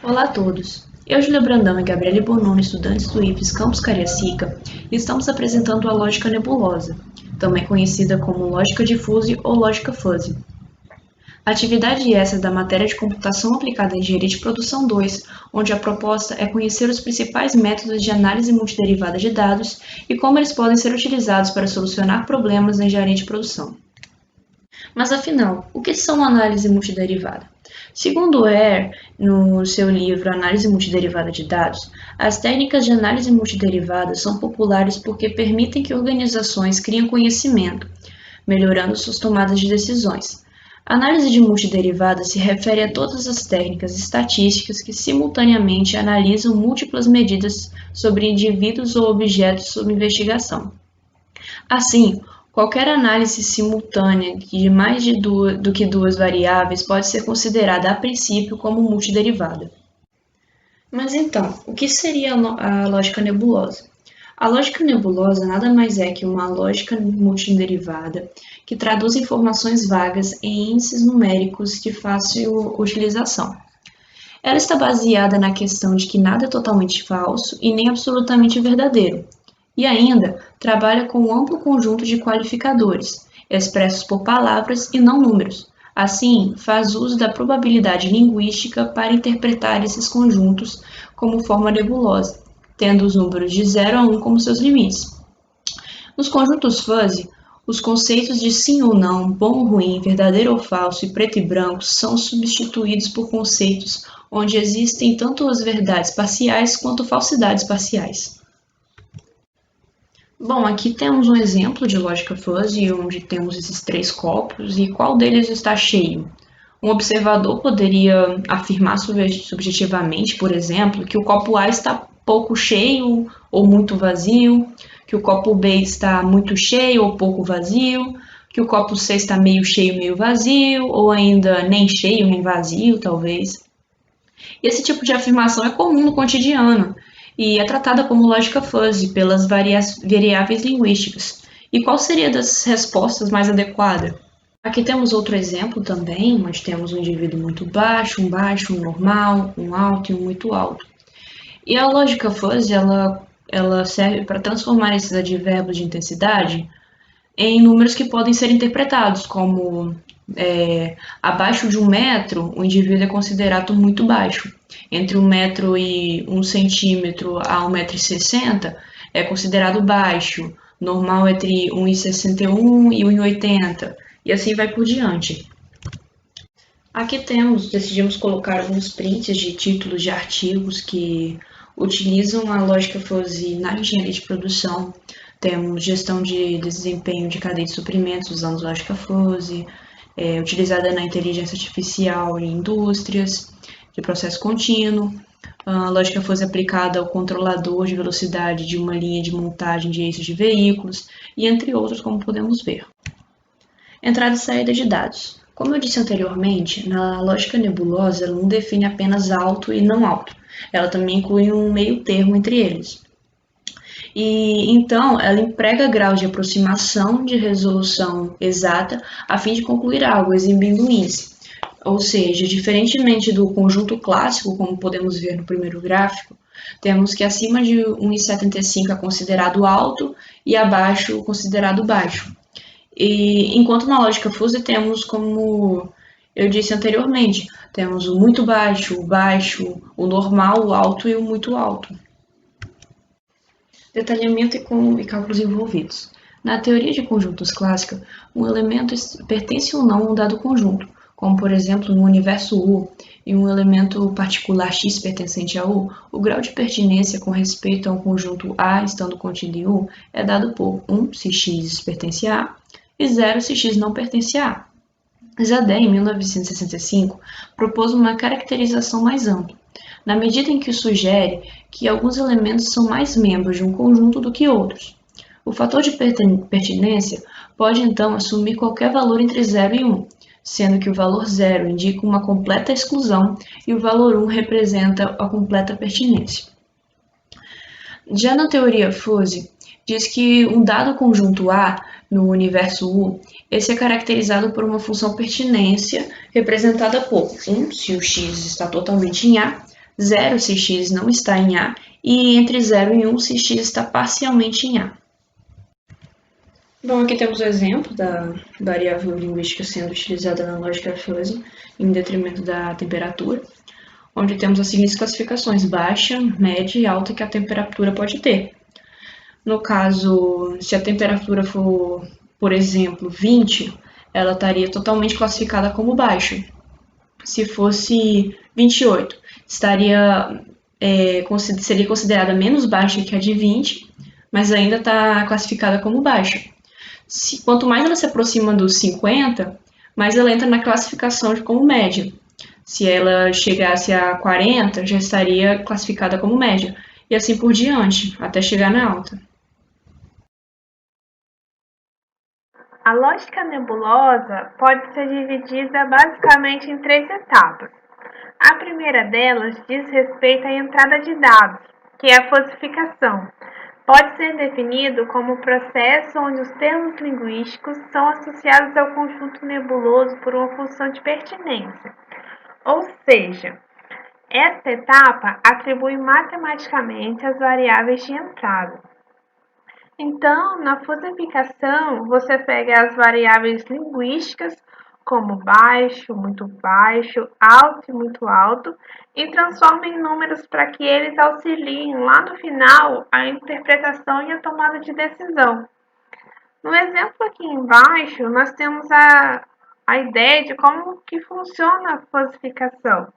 Olá a todos! Eu, Julia Brandão e Gabriele Bonomo, estudantes do IFES Campus Cariacica, estamos apresentando a lógica nebulosa, também conhecida como lógica difusa ou lógica fuzzy. Atividade essa da matéria de computação aplicada em engenharia de produção 2, onde a proposta é conhecer os principais métodos de análise multiderivada de dados e como eles podem ser utilizados para solucionar problemas na engenharia de produção. Mas afinal, o que são análise multiderivada? Segundo Hare, no seu livro Análise Multiderivada de Dados, as técnicas de análise multiderivada são populares porque permitem que organizações criem conhecimento, melhorando suas tomadas de decisões. A análise de multiderivada se refere a todas as técnicas estatísticas que simultaneamente analisam múltiplas medidas sobre indivíduos ou objetos sob investigação. Assim, qualquer análise simultânea de mais do que duas variáveis pode ser considerada a princípio como multiderivada. Mas então, o que seria a lógica nebulosa? A lógica nebulosa nada mais é que uma lógica multiderivada que traduz informações vagas em índices numéricos de fácil utilização. Ela está baseada na questão de que nada é totalmente falso e nem absolutamente verdadeiro, e ainda trabalha com um amplo conjunto de qualificadores, expressos por palavras e não números. Assim, faz uso da probabilidade linguística para interpretar esses conjuntos como forma nebulosa, tendo os números de 0 a 1 como seus limites. Nos conjuntos fuzzy, os conceitos de sim ou não, bom ou ruim, verdadeiro ou falso e preto e branco são substituídos por conceitos onde existem tanto as verdades parciais quanto falsidades parciais. Bom, aqui temos um exemplo de lógica fuzzy, onde temos esses três copos e qual deles está cheio. Um observador poderia afirmar subjetivamente, por exemplo, que o copo A está pouco cheio ou muito vazio, que o copo B está muito cheio ou pouco vazio, que o copo C está meio cheio, meio vazio, ou ainda nem cheio, nem vazio, talvez. Esse tipo de afirmação é comum no cotidiano e é tratada como lógica fuzzy pelas variáveis linguísticas. E qual seria das respostas mais adequada? Aqui temos outro exemplo também, onde temos um indivíduo muito baixo, um normal, um alto e um muito alto. E a lógica fuzzy, ela serve para transformar esses advérbios de intensidade em números que podem ser interpretados como abaixo de 1 metro, o indivíduo é considerado muito baixo. Entre 1 metro e 1 centímetro a 1,60 m é considerado baixo. Normal entre 1,61 e 1,80. E assim vai por diante. Aqui decidimos colocar alguns prints de títulos de artigos que utilizam a lógica fuzzy na engenharia de produção. Temos gestão de desempenho de cadeia de suprimentos usando lógica fuzzy, utilizada na inteligência artificial em indústrias de processo contínuo, a lógica fuzzy aplicada ao controlador de velocidade de uma linha de montagem de eixos de veículos, e entre outros, como podemos ver. Entrada e saída de dados. Como eu disse anteriormente, na lógica nebulosa ela não define apenas alto e não alto, ela também inclui um meio termo entre eles. E então ela emprega graus de aproximação de resolução exata a fim de concluir algo, exibindo um índice. Ou seja, diferentemente do conjunto clássico, como podemos ver no primeiro gráfico, temos que acima de 1,75 é considerado alto e abaixo considerado baixo. E enquanto na lógica fuzzy temos, como eu disse anteriormente, temos o muito baixo, o normal, o alto e o muito alto. Detalhamento e cálculos envolvidos. Na teoria de conjuntos clássica, um elemento pertence ou não a um dado conjunto, como por exemplo no universo U, e um elemento particular X pertencente a U, o grau de pertinência com respeito a um conjunto A estando contido em U é dado por 1 se X pertence a A e 0 se X não pertence a A. Zadeh, em 1965, propôs uma caracterização mais ampla, na medida em que sugere que alguns elementos são mais membros de um conjunto do que outros. O fator de pertinência pode então assumir qualquer valor entre 0 e 1, sendo que o valor 0 indica uma completa exclusão e o valor 1 representa a completa pertinência. Já na teoria fuzzy, diz que um dado conjunto A no universo U, esse é caracterizado por uma função pertinência representada por 1 se o X está totalmente em A, 0 se x não está em A, e entre 0 e 1 se x está parcialmente em A. Bom, aqui temos o exemplo da variável linguística sendo utilizada na lógica fuzzy em detrimento da temperatura, onde temos as seguintes classificações: baixa, média e alta que a temperatura pode ter. No caso, se a temperatura for, por exemplo, 20, ela estaria totalmente classificada como baixa. Se fosse 28, seria considerada menos baixa que a de 20, mas ainda está classificada como baixa. Quanto mais ela se aproxima dos 50, mais ela entra na classificação de como média. Se ela chegasse a 40, já estaria classificada como média, e assim por diante, até chegar na alta. A lógica nebulosa pode ser dividida basicamente em 3 etapas. A primeira delas diz respeito à entrada de dados, que é a falsificação. Pode ser definido como o processo onde os termos linguísticos são associados ao conjunto nebuloso por uma função de pertinência. Ou seja, esta etapa atribui matematicamente as variáveis de entrada. Então, na falsificação, você pega as variáveis linguísticas, como baixo, alto e muito alto, e transforma em números para que eles auxiliem lá no final a interpretação e a tomada de decisão. No exemplo aqui embaixo, nós temos a ideia de como que funciona a falsificação.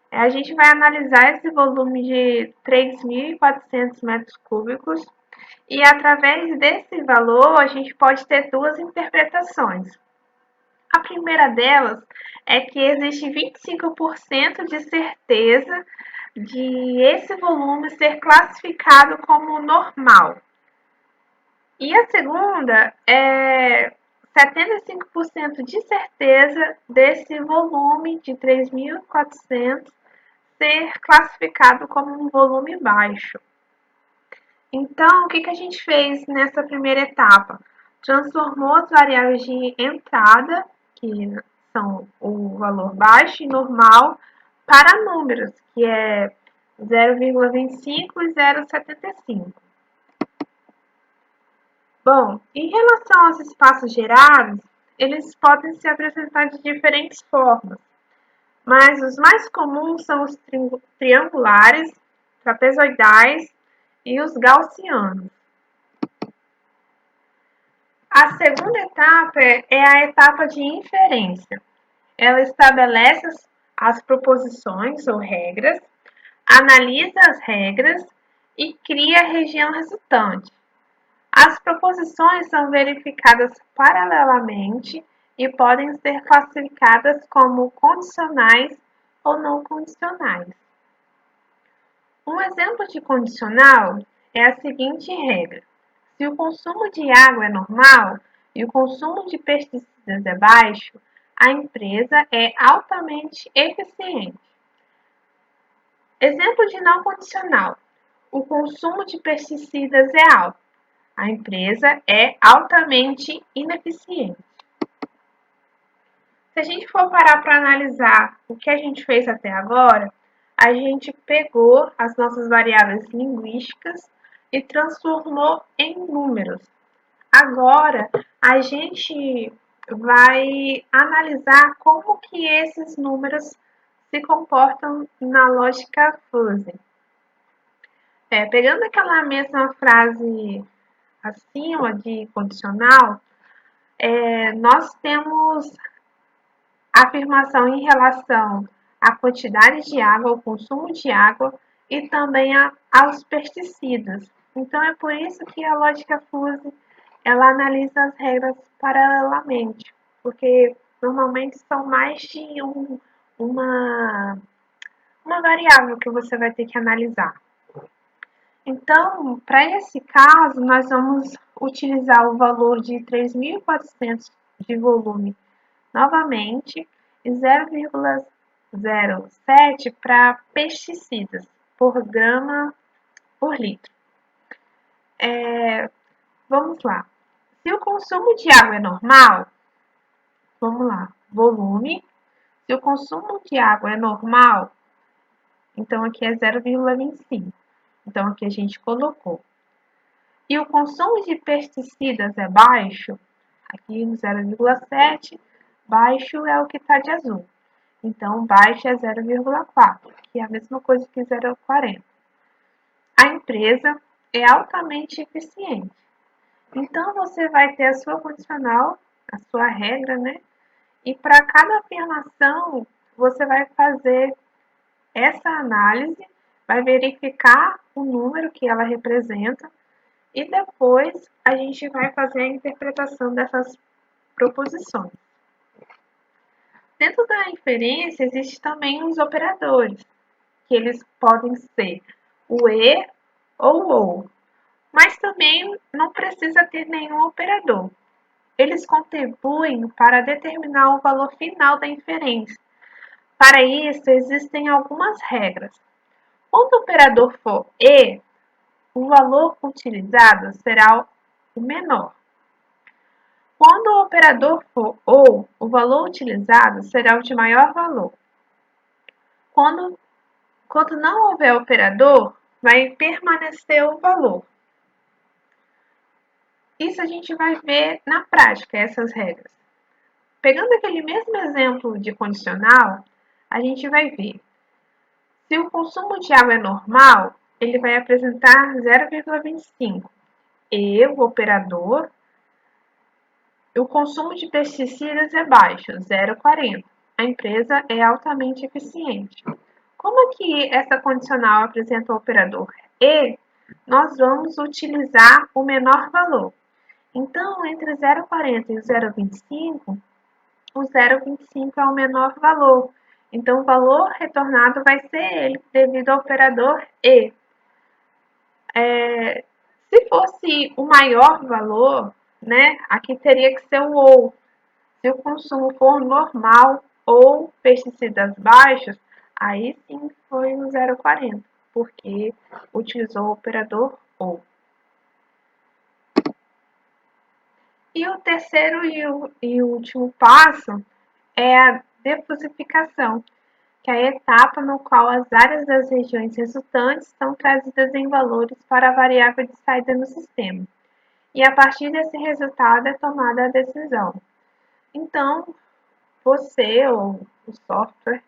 A gente vai analisar esse volume de 3.400 metros cúbicos e através desse valor a gente pode ter duas interpretações. A primeira delas é que existe 25% de certeza de esse volume ser classificado como normal. E a segunda é 75% de certeza desse volume de 3.400 ser classificado como um volume baixo. Então, o que a gente fez nessa primeira etapa? Transformou as variáveis de entrada, que são o valor baixo e normal, para números, que é 0,25 e 0,75. Bom, em relação aos espaços gerados, eles podem se apresentar de diferentes formas, mas os mais comuns são os triangulares, trapezoidais e os gaussianos. A segunda etapa é a etapa de inferência. Ela estabelece as proposições ou regras, analisa as regras e cria a região resultante. As proposições são verificadas paralelamente e podem ser classificadas como condicionais ou não condicionais. Um exemplo de condicional é a seguinte regra: se o consumo de água é normal e o consumo de pesticidas é baixo, a empresa é altamente eficiente. Exemplo de não condicional: o consumo de pesticidas é alto, a empresa é altamente ineficiente. Se a gente for parar para analisar o que a gente fez até agora, a gente pegou as nossas variáveis linguísticas e transformou em números. Agora, a gente vai analisar como que esses números se comportam na lógica fuzzy. Pegando aquela mesma frase acima de condicional, nós temos a afirmação em relação à quantidade de água, ao consumo de água e também aos pesticidas. Então, é por isso que a lógica fuzzy ela analisa as regras paralelamente, porque normalmente são mais de uma variável que você vai ter que analisar. Então, para esse caso, nós vamos utilizar o valor de 3.400 de volume novamente e 0,07 para pesticidas por grama por litro. Vamos lá. Se o consumo de água é normal, vamos lá, volume. Se o consumo de água é normal, Então, aqui é 0,25. Então, aqui a gente colocou. E o consumo de pesticidas é baixo, aqui no 0,7, baixo é o que está de azul. Então, baixo é 0,4, que é a mesma coisa que 0,40. A empresa é altamente eficiente. Então, você vai ter a sua condicional, a sua regra, né? E para cada afirmação, você vai fazer essa análise, vai verificar o número que ela representa e depois a gente vai fazer a interpretação dessas proposições. Dentro da inferência, existem também os operadores, que eles podem ser o e ou, mas também não precisa ter nenhum operador. Eles contribuem para determinar o valor final da inferência. Para isso, existem algumas regras. Quando o operador for e, o valor utilizado será o menor. Quando o operador for ou, o valor utilizado será o de maior valor. Quando não houver operador, vai permanecer o valor. Isso a gente vai ver na prática, essas regras. Pegando aquele mesmo exemplo de condicional, a gente vai ver. Se o consumo de água é normal, ele vai apresentar 0,25. E o operador, o consumo de pesticidas é baixo, 0,40. A empresa é altamente eficiente. Como que essa condicional apresenta o operador e, nós vamos utilizar o menor valor. Então, entre 0,40 e o 0,25, o 0,25 é o menor valor. Então, o valor retornado vai ser ele, devido ao operador e. Se fosse o maior valor, né, aqui teria que ser o ou. Se o consumo for normal ou pesticidas baixos, aí sim foi o 0,40, porque utilizou o operador ou. E o terceiro e o último passo é a defusificação, que é a etapa no qual as áreas das regiões resultantes são trazidas em valores para a variável de saída no sistema. E a partir desse resultado é tomada a decisão. Então, você ou o software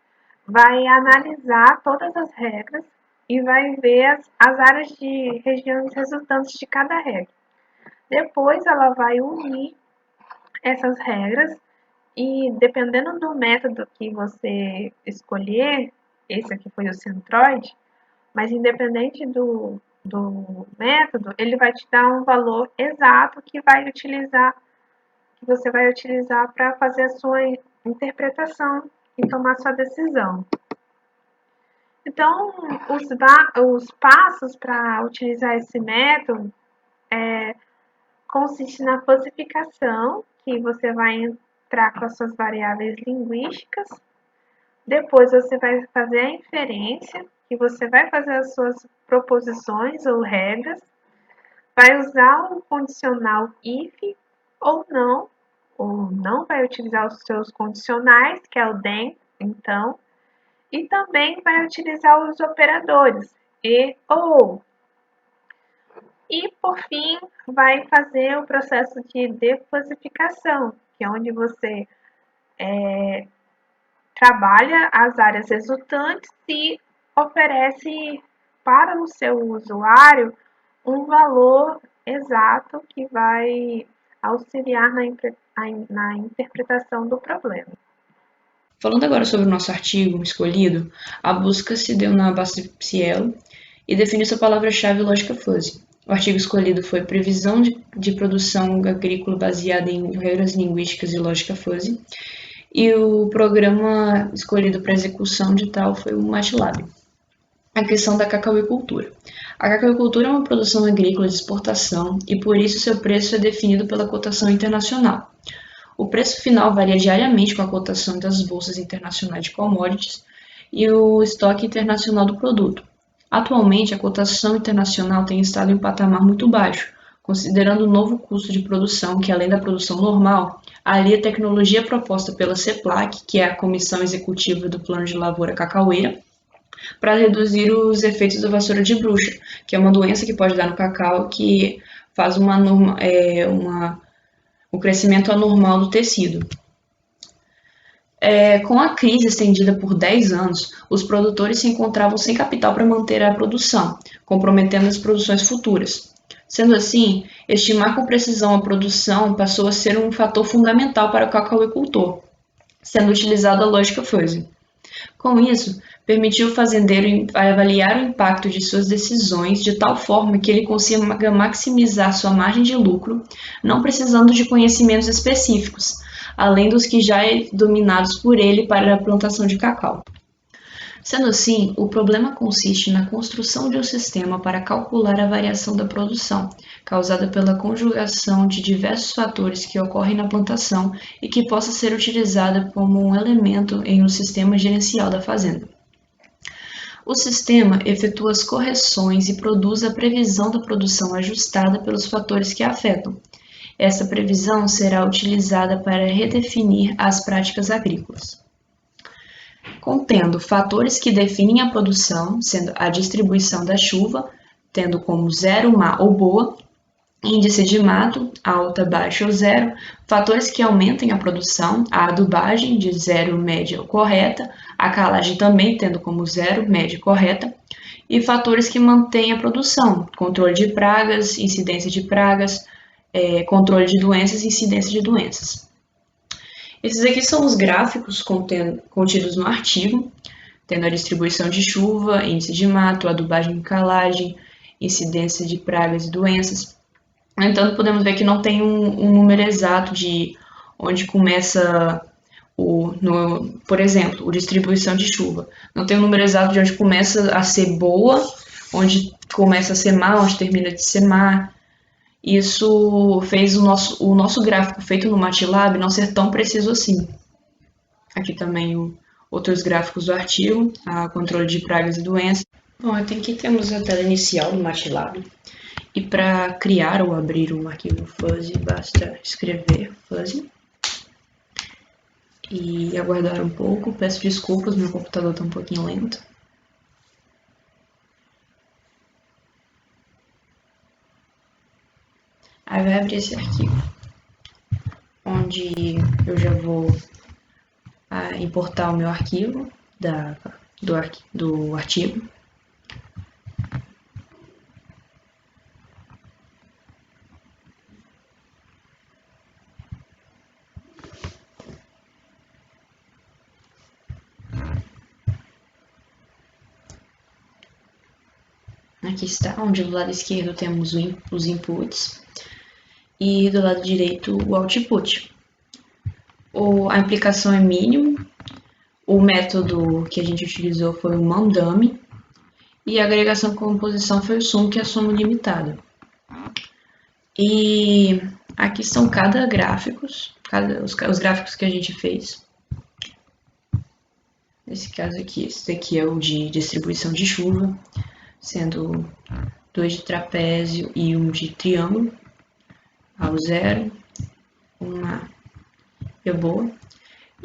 vai analisar todas as regras e vai ver as áreas de regiões resultantes de cada regra. Depois ela vai unir essas regras e, dependendo do método que você escolher, esse aqui foi o Centroid, mas independente do método, ele vai te dar um valor exato que você vai utilizar para fazer a sua interpretação e tomar sua decisão. Então, os passos para utilizar esse método consiste na falsificação, que você vai entrar com as suas variáveis linguísticas. Depois você vai fazer a inferência, que você vai fazer as suas proposições ou regras. Vai usar o condicional if ou não vai utilizar os seus condicionais, que é o then, então. E também vai utilizar os operadores e ou. E, por fim, vai fazer o processo de defosificação, que é onde você trabalha as áreas resultantes e oferece para o seu usuário um valor exato que vai auxiliar na interpretação do problema. Falando agora sobre o nosso artigo escolhido, a busca se deu na base de Cielo e definiu sua palavra-chave lógica fuzzy. O artigo escolhido foi Previsão de produção agrícola baseada em regras linguísticas e lógica fuzzy, e o programa escolhido para execução de tal foi o MATLAB. A questão da cacauicultura. A cacauicultura é uma produção agrícola de exportação e por isso seu preço é definido pela cotação internacional. O preço final varia diariamente com a cotação das bolsas internacionais de commodities e o estoque internacional do produto. Atualmente, a cotação internacional tem estado em um patamar muito baixo, considerando o novo custo de produção, que além da produção normal, alia a tecnologia proposta pela CEPLAC, que é a Comissão Executiva do Plano de Lavoura Cacaueira, para reduzir os efeitos da vassoura de bruxa, que é uma doença que pode dar no cacau que faz o crescimento anormal do tecido. Com a crise estendida por 10 anos, os produtores se encontravam sem capital para manter a produção, comprometendo as produções futuras. Sendo assim, estimar com precisão a produção passou a ser um fator fundamental para o cacauicultor, sendo utilizada a lógica fuzzy. Com isso, permitiu o fazendeiro avaliar o impacto de suas decisões de tal forma que ele consiga maximizar sua margem de lucro, não precisando de conhecimentos específicos, além dos que já dominados por ele para a plantação de cacau. Sendo assim, o problema consiste na construção de um sistema para calcular a variação da produção, causada pela conjugação de diversos fatores que ocorrem na plantação e que possa ser utilizada como um elemento em um sistema gerencial da fazenda. O sistema efetua as correções e produz a previsão da produção ajustada pelos fatores que a afetam. Essa previsão será utilizada para redefinir as práticas agrícolas. Contendo fatores que definem a produção, sendo a distribuição da chuva, tendo como zero, má ou boa, índice de mato, alta, baixa ou zero, fatores que aumentem a produção, a adubagem de zero, média ou correta, a calagem também tendo como zero, média e correta, e fatores que mantêm a produção, controle de pragas, incidência de pragas, controle de doenças e incidência de doenças. Esses aqui são os gráficos contidos no artigo, tendo a distribuição de chuva, índice de mato, adubagem e calagem, incidência de pragas e doenças. No entanto, podemos ver que não tem um número exato de onde começa, por exemplo, a distribuição de chuva. Não tem um número exato de onde começa a ser boa, onde começa a ser má, onde termina de ser má. Isso fez o nosso gráfico feito no MATLAB não ser tão preciso assim. Aqui também outros gráficos do artigo, a controle de pragas e doenças. Bom, aqui temos a tela inicial do MATLAB. E para criar ou abrir um arquivo fuzzy, basta escrever fuzzy. E aguardar um pouco. Peço desculpas, meu computador está um pouquinho lento. Aí vai abrir esse arquivo, onde eu já vou importar o meu arquivo do artigo. Aqui está, onde do lado esquerdo temos os inputs e do lado direito o output. A implicação é mínimo, o método que a gente utilizou foi o MAMDummy e a agregação com composição foi o sum, que é a soma limitada. E aqui estão os gráficos que a gente fez. Nesse caso aqui, esse daqui é o de distribuição de chuva, sendo 2 de trapézio e 1 de triângulo, ao zero, uma é boa.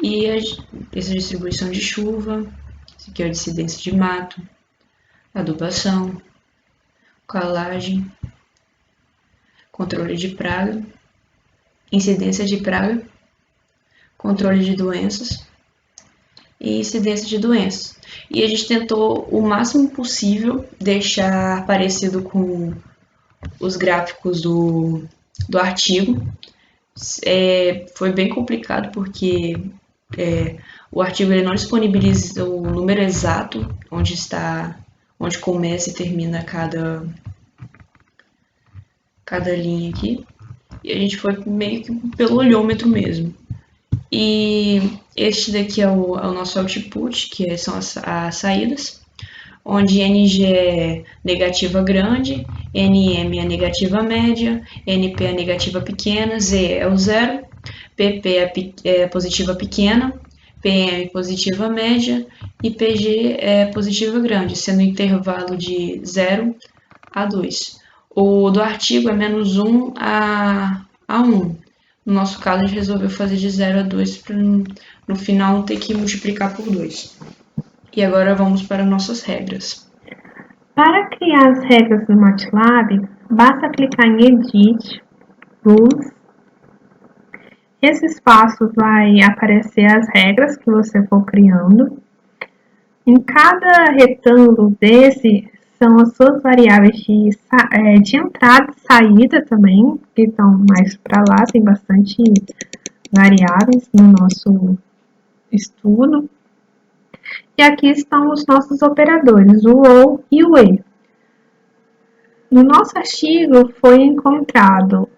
E essa distribuição de chuva, esse aqui é a incidência de mato, adubação, calagem, controle de praga, incidência de praga, controle de doenças e incidência de doenças. E a gente tentou o máximo possível deixar parecido com os gráficos do artigo. Foi bem complicado porque o artigo ele não disponibiliza o número exato onde começa e termina cada linha aqui. E a gente foi meio que pelo olhômetro mesmo. E este daqui é o nosso output, que são as saídas, onde NG é negativa grande, NM é negativa média, NP é negativa pequena, Z é o zero, PP é positiva pequena, PM positiva média e PG é positiva grande, sendo o intervalo de 0 a 2. O do artigo é menos 1 a 1. No nosso caso, a gente resolveu fazer de 0 a 2 para no final não ter que multiplicar por 2. E agora vamos para nossas regras. Para criar as regras no MATLAB, basta clicar em Edit, Rules. Esse espaço vai aparecer as regras que você for criando. Em cada retângulo desse são as suas variáveis de entrada e saída também, que estão mais para lá, tem bastante variáveis no nosso estudo. E aqui estão os nossos operadores, o OR e o E. No nosso artigo foi encontrado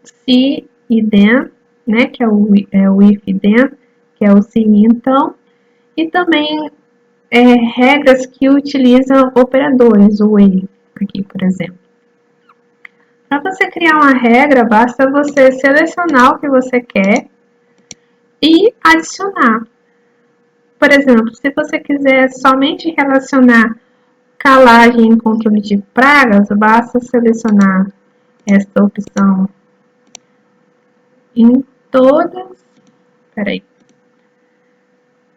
se e then, né, que é o if e then, que é o se e então, e também regras que utilizam operadores, o e, aqui por exemplo. Para você criar uma regra, basta você selecionar o que você quer e adicionar. Por exemplo, se você quiser somente relacionar calagem e controle de pragas, basta selecionar esta opção em todas,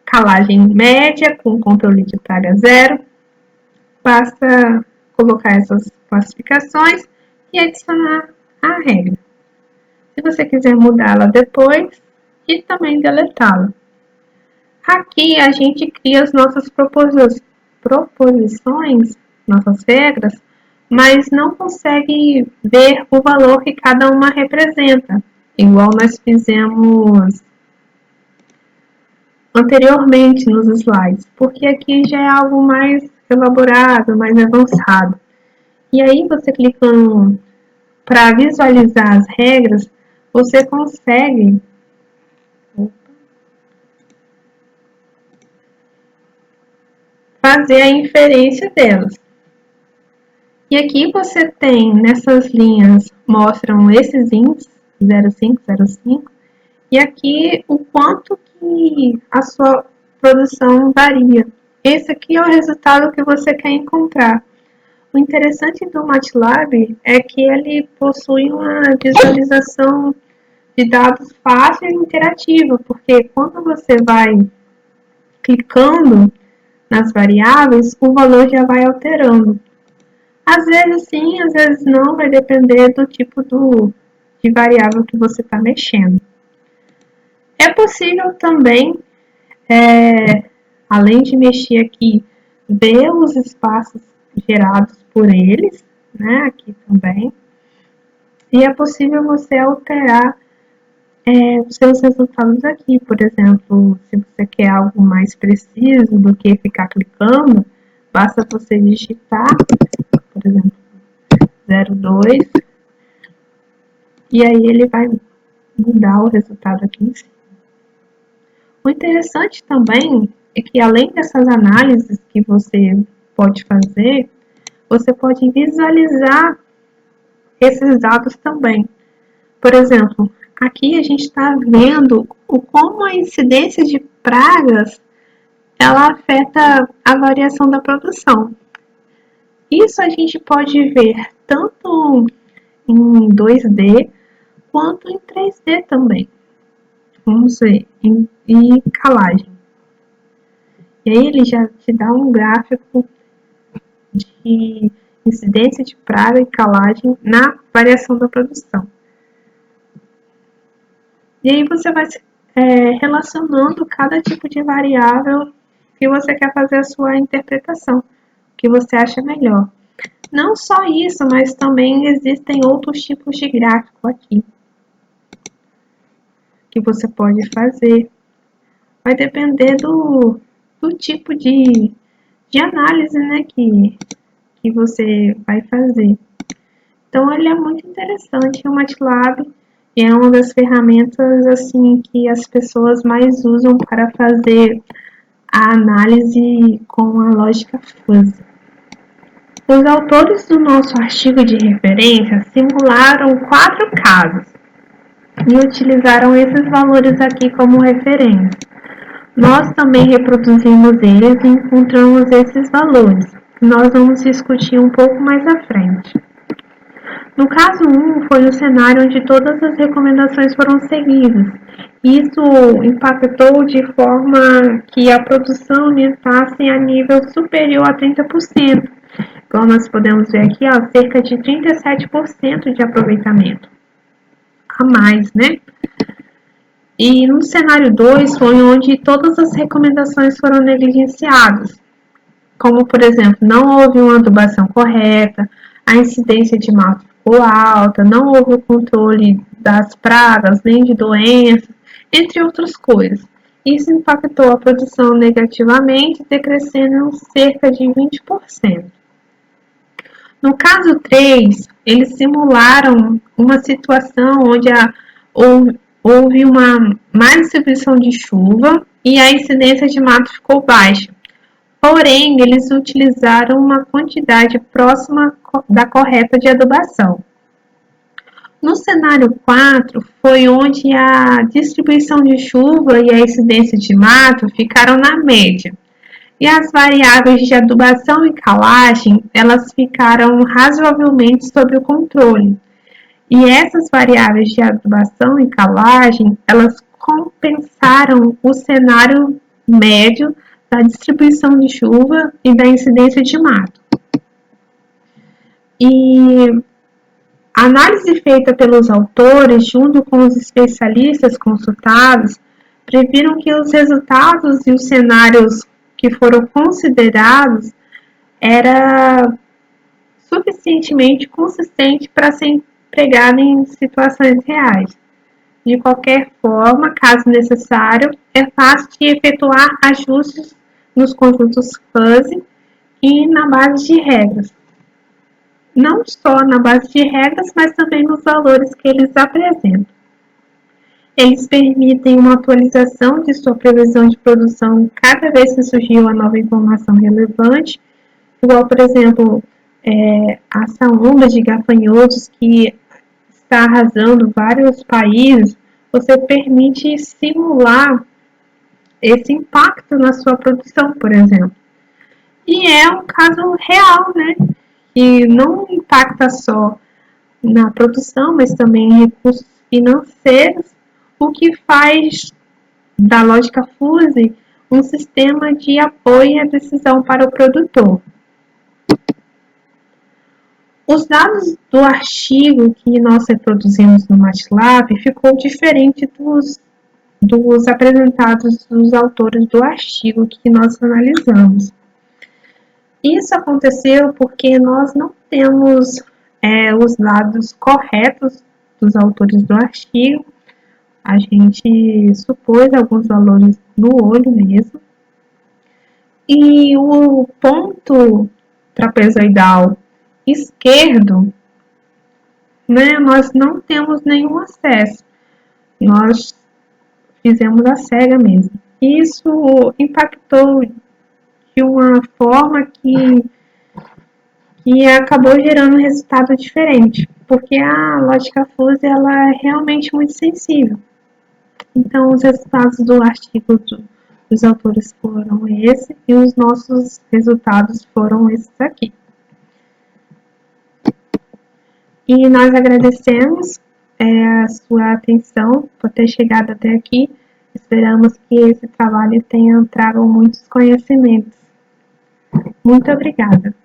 calagem média com controle de praga 0, basta colocar essas classificações e adicionar a regra. Se você quiser mudá-la depois e também deletá-la. Aqui a gente cria as nossas proposições, nossas regras, mas não consegue ver o valor que cada uma representa, igual nós fizemos anteriormente nos slides, porque aqui já é algo mais elaborado, mais avançado. E aí você clicando para visualizar as regras, você consegue fazer a inferência delas. E aqui você tem, nessas linhas, mostram esses índices, 0,5, 0,5, e aqui o quanto que a sua produção varia. Esse aqui é o resultado que você quer encontrar. O interessante do MATLAB é que ele possui uma visualização de dados fácil e interativa, porque quando você vai clicando nas variáveis, o valor já vai alterando. Às vezes sim, às vezes não, vai depender do tipo de variável que você está mexendo. É possível também, além de mexer aqui, ver os espaços gerados por eles, né, aqui também. E é possível você alterar os seus resultados aqui. Por exemplo, se você quer algo mais preciso do que ficar clicando, basta você digitar, por exemplo, 0,2, e aí ele vai mudar o resultado aqui em cima. O interessante também é que, além dessas análises que você pode fazer, você pode visualizar esses dados também. Por exemplo, aqui a gente está vendo como a incidência de pragas ela afeta a variação da produção. Isso a gente pode ver tanto em 2D quanto em 3D também. Vamos ver, em calagem. E aí ele já te dá um gráfico de incidência de praga e calagem na variação da produção. E aí você vai relacionando cada tipo de variável que você quer fazer a sua interpretação, que você acha melhor. Não só isso, mas também existem outros tipos de gráfico aqui que você pode fazer. Vai depender do tipo de análise, né, que você vai fazer. Então, ele é muito interessante, o MATLAB é uma das ferramentas assim que as pessoas mais usam para fazer a análise com a lógica fuzzy. Os autores do nosso artigo de referência simularam 4 casos e utilizaram esses valores aqui como referência. Nós também reproduzimos eles e encontramos esses valores, que nós vamos discutir um pouco mais à frente. No caso 1, foi o cenário onde todas as recomendações foram seguidas, Isso impactou de forma que a produção aumentasse a nível superior a 30%. Como nós podemos ver aqui, ó, cerca de 37% de aproveitamento a mais, né? E no cenário 2 foi onde todas as recomendações foram negligenciadas, como, por exemplo, não houve uma adubação correta, a incidência de mato ficou alta, não houve o controle das pragas, nem de doenças, entre outras coisas. Isso impactou a produção negativamente, decrescendo cerca de 20%. No caso 3, eles simularam uma situação onde houve uma má distribuição de chuva e a incidência de mato ficou baixa. Porém, eles utilizaram uma quantidade próxima da correta de adubação. No cenário 4, foi onde a distribuição de chuva e a incidência de mato ficaram na média. E as variáveis de adubação e calagem, elas ficaram razoavelmente sob o controle. E essas variáveis de adubação e calagem, elas compensaram o cenário médio da distribuição de chuva e da incidência de mato. E a análise feita pelos autores, junto com os especialistas consultados, previram que os resultados e os cenários que foram considerados era suficientemente consistente para ser empregado em situações reais. De qualquer forma, caso necessário, é fácil de efetuar ajustes nos conjuntos fuzzy e na base de regras. Não só na base de regras, mas também nos valores que eles apresentam. Eles permitem uma atualização de sua previsão de produção cada vez que surgir uma nova informação relevante, igual, por exemplo, essa onda de gafanhotos que está arrasando vários países. Você permite simular esse impacto na sua produção, por exemplo. E é um caso real, né? Que não impacta só na produção, mas também em recursos financeiros, o que faz da lógica fuzzy um sistema de apoio à decisão para o produtor. Os dados do artigo que nós reproduzimos no MATLAB ficou diferente dos apresentados dos autores do artigo que nós analisamos. Isso aconteceu porque nós não temos os dados corretos dos autores do artigo. A gente supôs alguns valores no olho mesmo. E o ponto trapezoidal esquerdo, né, nós não temos nenhum acesso. Nós fizemos a cega mesmo. Isso impactou de uma forma que acabou gerando um resultado diferente, porque a lógica fuzzy ela é realmente muito sensível. Então, os resultados do artigo dos autores foram esses e os nossos resultados foram esses aqui. E nós agradecemos a sua atenção por ter chegado até aqui. Esperamos que esse trabalho tenha trago muitos conhecimentos. Muito obrigada.